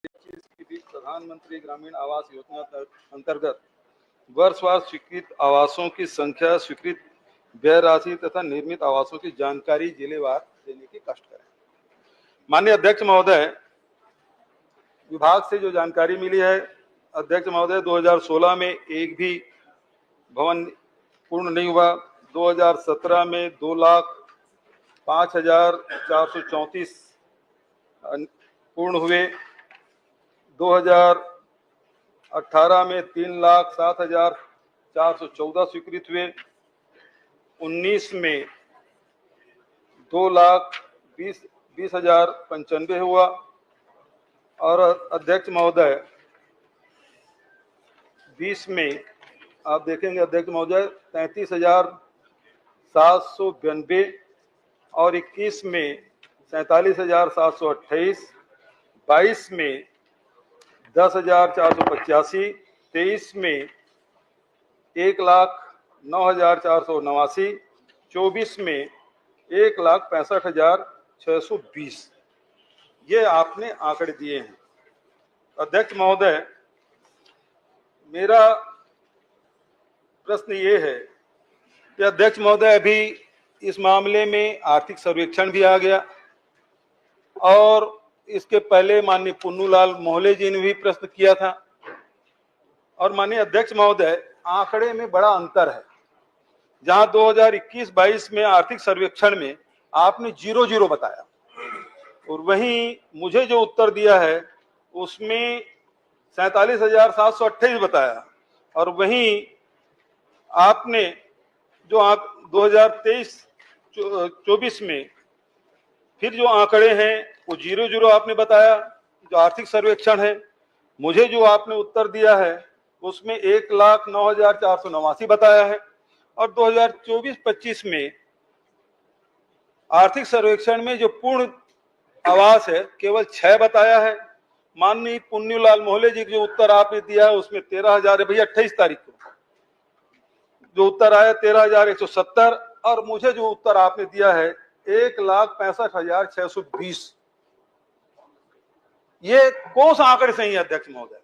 के बीच प्रधानमंत्री ग्रामीण आवास योजना अंतर्गत वर्षवार स्वीकृत आवासों की संख्या, स्वीकृत व्यय राशि तथा निर्मित आवासों की जानकारी जिलेवार देने की कष्ट करें। माननीय अध्यक्ष महोदय, विभाग से जो जानकारी मिली है, अध्यक्ष महोदय, 2016 में एक भी भवन पूर्ण नहीं हुआ। 2017 में 2,05,434 पूर्ण हुए। 2018 में 3,07,414 स्वीकृत हुए। 19 में 2,20,95 हुआ। और अध्यक्ष महोदय, 20 में आप देखेंगे अध्यक्ष महोदय 33,792 और 21 में 47,728, 22 में 10,485, 23 में 1,09,489, 24 में 1,65,620 ये आपने आंकड़े दिए हैं। अध्यक्ष महोदय, मेरा प्रश्न ये है कि अध्यक्ष महोदय, अभी इस मामले में आर्थिक सर्वेक्षण भी आ गया और इसके पहले माननीय पुन्नूलाल मोहले जी ने भी प्रश्न किया था। और माननीय अध्यक्ष महोदय, आंकड़े में बड़ा अंतर है। जहां 2021-22 में आर्थिक सर्वेक्षण में आपने 0 बताया और वहीं मुझे जो उत्तर दिया है उसमें 47,728 बताया। और वहीं आपने जो 2023-24 में फिर जो आंकड़े हैं वो 0 आपने बताया, जो आर्थिक सर्वेक्षण है। मुझे जो आपने उत्तर दिया है उसमें 1,09,489 बताया है। और 2024-25 में आर्थिक सर्वेक्षण में जो पूर्ण आवास है केवल 6 बताया है। माननीय पुन्नूलाल मोहले जी जो उत्तर आपने दिया है उसमें 13,000 भैया 28 तारीख को जो उत्तर आया 13,170 और मुझे जो उत्तर आपने दिया है 1,65,620। ये कौन सा आंकड़े सही है अध्यक्ष महोदय?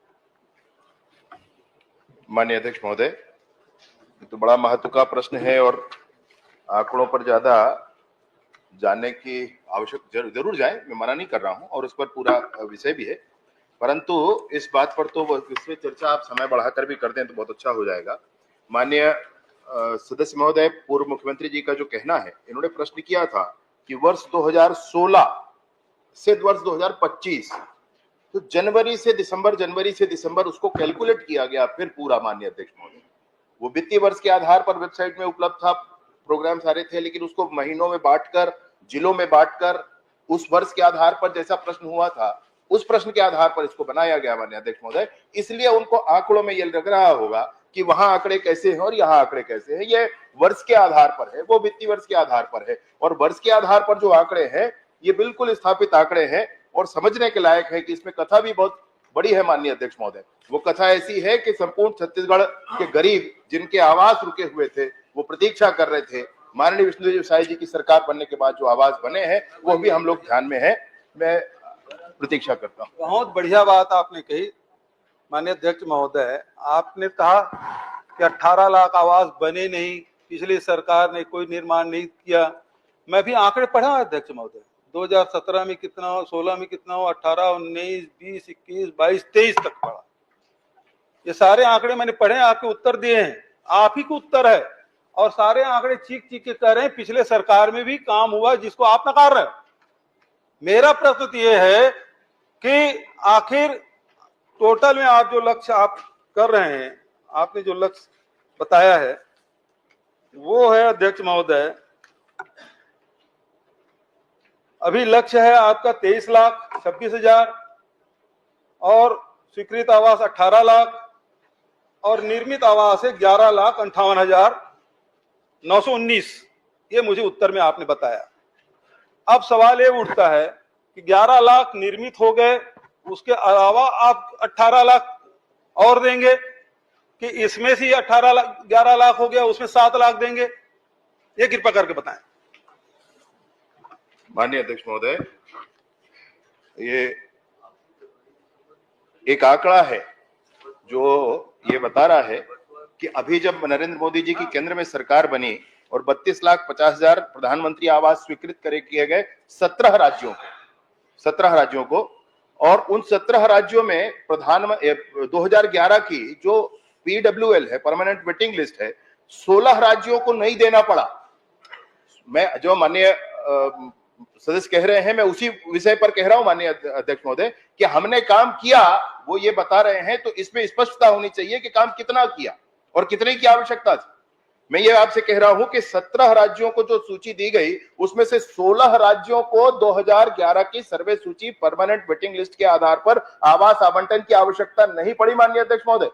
माननीय अध्यक्ष महोदय, ये तो बड़ा महत्व का प्रश्न है और आंकड़ों पर ज्यादा जानने की आवश्यक जरूर जाए, मैं मना नहीं कर रहा हूं और उस पर पूरा विषय भी है, परंतु इस बात पर तो इसमें चर्चा आप समय बढ़ाकर भी कर दें तो बहुत अच्छा हो जाएगा। माननीय सदस्य महोदय, पूर्व मुख्यमंत्री जी का जो कहना है, इन्होंने प्रश्न किया था कि वर्ष 2016 से वर्ष 2025 तो जनवरी से दिसंबर उसको कैलकुलेट किया गया फिर पूरा। माननीय अध्यक्ष महोदय, वो वित्तीय वर्ष के आधार पर वेबसाइट में उपलब्ध था, प्रोग्राम सारे थे, लेकिन उसको महीनों में बांटकर, जिलों में बांटकर उस वर्ष के आधार पर जैसा प्रश्न हुआ था उस प्रश्न के आधार पर इसको बनाया गया। माननीय अध्यक्ष महोदय, इसलिए उनको आंकड़ों में ये लग रहा होगा कि वहां आंकड़े कैसे हैं और यहाँ आंकड़े कैसे हैं। ये वर्ष के आधार पर है, वो वित्तीय वर्ष के आधार पर है और वर्ष के आधार पर जो आंकड़े हैं ये बिल्कुल स्थापित आंकड़े हैं और समझने के लायक है कि इसमें कथा भी बहुत बड़ी है। माननीय अध्यक्ष महोदय, वो कथा ऐसी है कि संपूर्ण छत्तीसगढ़ के गरीब जिनके आवास रुके हुए थे वो प्रतीक्षा कर रहे थे। माननीय विष्णुदेव साय जी की सरकार बनने के बाद जो आवास बने हैं वो भी हम लोग ध्यान में है, मैं प्रतीक्षा करता हूँ। बहुत बढ़िया बात आपने कही माननीय अध्यक्ष महोदय। आपने कहा कि 18 लाख आवास बने नहीं, पिछली सरकार ने कोई निर्माण नहीं किया। मैं भी आंकड़े पढ़ा अध्यक्ष महोदय, 2017 में कितना हो, 16 में कितना हो, 18, 19, 20, 21, 22, 23 तक पढ़ा। ये सारे आंकड़े मैंने पढ़े, आपके उत्तर दिए हैं, आप ही को उत्तर है और सारे आंकड़े चीख के कह रहे हैं पिछले सरकार में भी काम हुआ जिसको आप नकार रहे हो। मेरा प्रश्न तो ये है कि आखिर टोटल में आप जो लक्ष्य आप कर रहे हैं, आपने जो लक्ष्य बताया है वो है अध्यक्ष महोदय, अभी लक्ष्य है आपका 23,26,000 और स्वीकृत आवास 18 लाख और निर्मित आवास है 11,58,919। ये मुझे उत्तर में आपने बताया। अब सवाल ये उठता है कि 11 लाख निर्मित हो गए, उसके अलावा आप 18 लाख और देंगे कि इसमें से 18 लाख 11 लाख हो गया, उसमें 7 लाख देंगे? ये कृपा करके बताएं। माननीय अध्यक्ष महोदय, ये एक आंकड़ा है जो ये बता रहा है कि अभी जब नरेंद्र मोदी जी की केंद्र में सरकार बनी और 32,50,000 प्रधानमंत्री आवास स्वीकृत किए गए 17 राज्यों को, और उन 17 राज्यों में 2011 की जो PWL है, परमानेंट वेटिंग लिस्ट है, 16 राज्यों को नहीं देना पड़ा। मैं जो माननीय सदस्य कह रहे हैं, मैं उसी विषय पर कह रहा हूं माननीय अध्यक्ष महोदय, कि हमने काम किया, वो ये बता रहे हैं, तो इसमें स्पष्टता होनी चाहिए कि काम कितना किया और कितने की आवश्यकता थी। मैं ये आपसे कह रहा हूं कि 17 राज्यों को जो सूची दी गई, उसमें से 16 राज्यों को 2011 की सर्वे सूची परमानेंट वेटिंग लिस्ट के आधार पर आवास आवंटन की आवश्यकता नहीं पड़ी माननीय अध्यक्ष महोदय,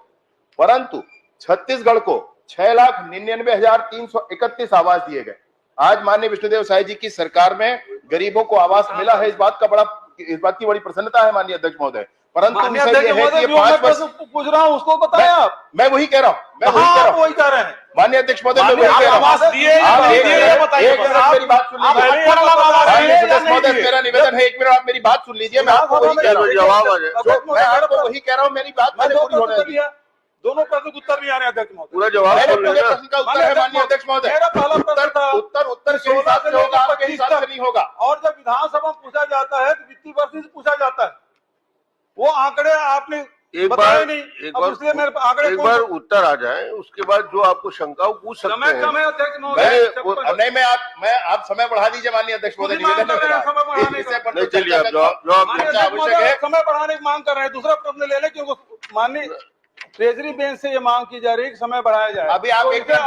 परंतु छत्तीसगढ़ को 6,99,331 आवास दिए गए। आज माननीय विष्णुदेव साय जी की सरकार में गरीबों को आवास मिला है, इस बात की बड़ी प्रसन्नता है माननीय अध्यक्ष महोदय। परंतु पूछ रहा हूँ, उसको बताएं आप। मैं वही कह रहा हूँ, वही कह रहे हैं माननीय अध्यक्ष महोदय, मैं वही कह रहा हूँ। मेरी बात सुन लीजिए, मेरा निवेदन है, 1 मिनट आप मेरी बात सुन लीजिए, मैं आपको वही कह रहा हूँ, मैं आपको वही कह रहा हूँ, मेरी बात मैंने पूरी होने दी। दोनों प्रश्न का उत्तर नहीं आ रहे अध्यक्ष महोदय। पूरा जवाब मेरे पूरे प्रश्न का उत्तर है माननीय अध्यक्ष महोदय। मेरा पहला प्रश्न था, उत्तर के हिसाब से होगा, आपके हिसाब से नहीं होगा। और जब विधानसभा में पूछा जाता है तो वित्तीय वर्ष से पूछा जाता है, वो आंकड़े आपने एक बार उत्तर आ जाए, उसके बाद जो आपको शंका पूछ सकते हैं। नहीं, मैं आप समय बढ़ा दीजिए माननीय अध्यक्ष महोदय, निवेदन है मेरा। चलिए आप जवाब आवश्यक है, समय बढ़ाने की मांग कर रहे हैं। दूसरा प्रश्न ले लें, क्योंकि माननीय ट्रेजरी बेंच से ये मांग की जा रही है कि समय बढ़ाया जाए। अभी आप एक मिनट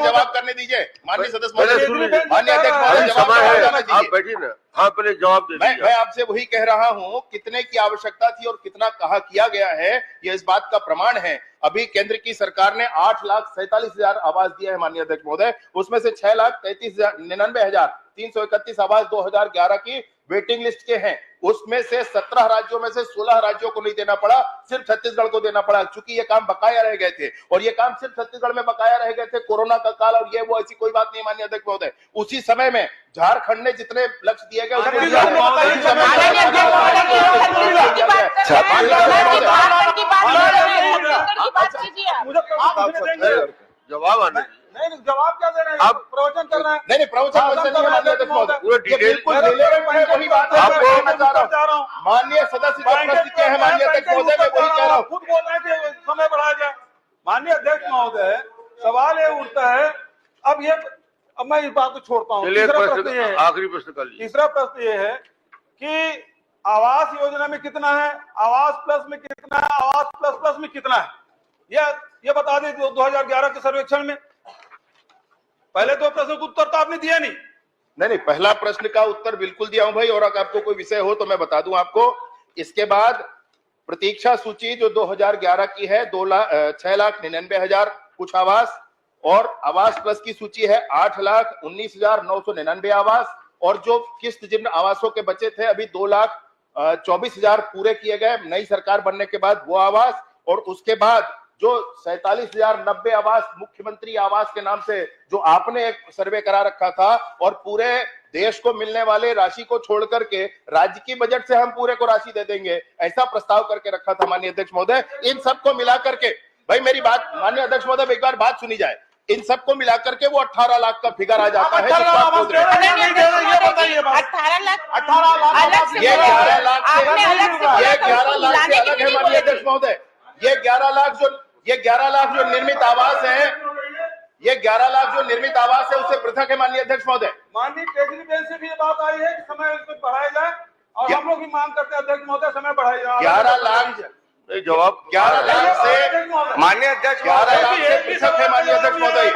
जवाब करने दीजिए माननीय सदस्य महोदय, माननीय अध्यक्ष महोदय, आप बैठिए ना। हाँ, पहले जवाब दे दीजिए। मैं आपसे वही कह रहा हूं, कितने की आवश्यकता थी और कितना कहा किया गया है, ये इस बात का प्रमाण है। अभी केंद्र की सरकार ने 8,47,000 आवास दिए हैं माननीय अध्यक्ष महोदय, उसमें से 6,99,331 आवास 2011 की वेटिंग लिस्ट के हैं। उसमें से 17 राज्यों में से 16 राज्यों को नहीं देना पड़ा, सिर्फ छत्तीसगढ़ को देना पड़ा, क्योंकि ये काम बकाया रह गए थे, और ये काम सिर्फ छत्तीसगढ़ में बकाया रह गए थे, कोरोना का काल और ये वो, ऐसी कोई बात नहीं माननीय अध्यक्ष महोदय। उसी समय में झारखंड ने जितने लक्ष्य दिए गए, जवाब आने नहीं, जवाब क्या दे रहे हैं आप? प्रवचन कर रहे हैं। नहीं, प्रवचन पूरा डिटेल वही बात आपको माननीय सदस्य जो प्रश्न किए हैं माननीय अध्यक्ष महोदय, मैं वही कह रहा हूँ, खुद बोल रहे थे समय बढ़ाया जाए। माननीय अध्यक्ष महोदय, सवाल ये उठता है, अब मैं इस बात को छोड़ता हूँ। आखिरी प्रश्न कर लीजिए। तीसरा प्रश्न ये है कि आवास योजना में कितना है, आवास प्लस में कितना है, आवास प्लस प्लस में कितना है, ये बता दें 2011 के सर्वेक्षण में। पहले दो प्रश्न का उत्तर तो आपने दिया नहीं। पहला प्रश्न का उत्तर बिल्कुल दिया हूं भाई, और अगर आपको कोई विषय हो तो मैं बता दूं आपको। इसके बाद प्रतीक्षा सूची जो 2011 की है 6,99,000 कुछ आवास, और आवास प्लस की सूची है 8,19,999 आवास, और जो किस्त जिन आवासों के बचे थे अभी 2,24,000 पूरे किए गए नई सरकार बनने के बाद वो आवास, और उसके बाद जो 47,090 आवास मुख्यमंत्री आवास के नाम से जो आपने एक सर्वे करा रखा था, और पूरे देश को मिलने वाले राशि को छोड़ करके राज्य की बजट से हम पूरे को राशि दे देंगे, ऐसा प्रस्ताव करके रखा था माननीय अध्यक्ष महोदय। इन सबको मिला करके, भाई मेरी बात माननीय अध्यक्ष महोदय एक बार बात सुनी जाए, इन सबको मिला करके वो 18 लाख का फिगर आ जाता है। 18 लाख, ये 11 लाख से अलग है माननीय अध्यक्ष महोदय। ये 11 लाख जो निर्मित आवास है, ये 11 लाख जो निर्मित आवास है उससे पृथक है माननीय अध्यक्ष महोदय। माननीय ट्रेजरी बेंच से भी ये बात आई है कि समय इसको बढ़ाया जाए, और हम लोग भी मांग करते हैं अध्यक्ष महोदय समय बढ़ाया जाए। 11 लाख जवाब 11 लाख से माननीय अध्यक्ष 11 लाख से पृथक है माननीय अध्यक्ष महोदय।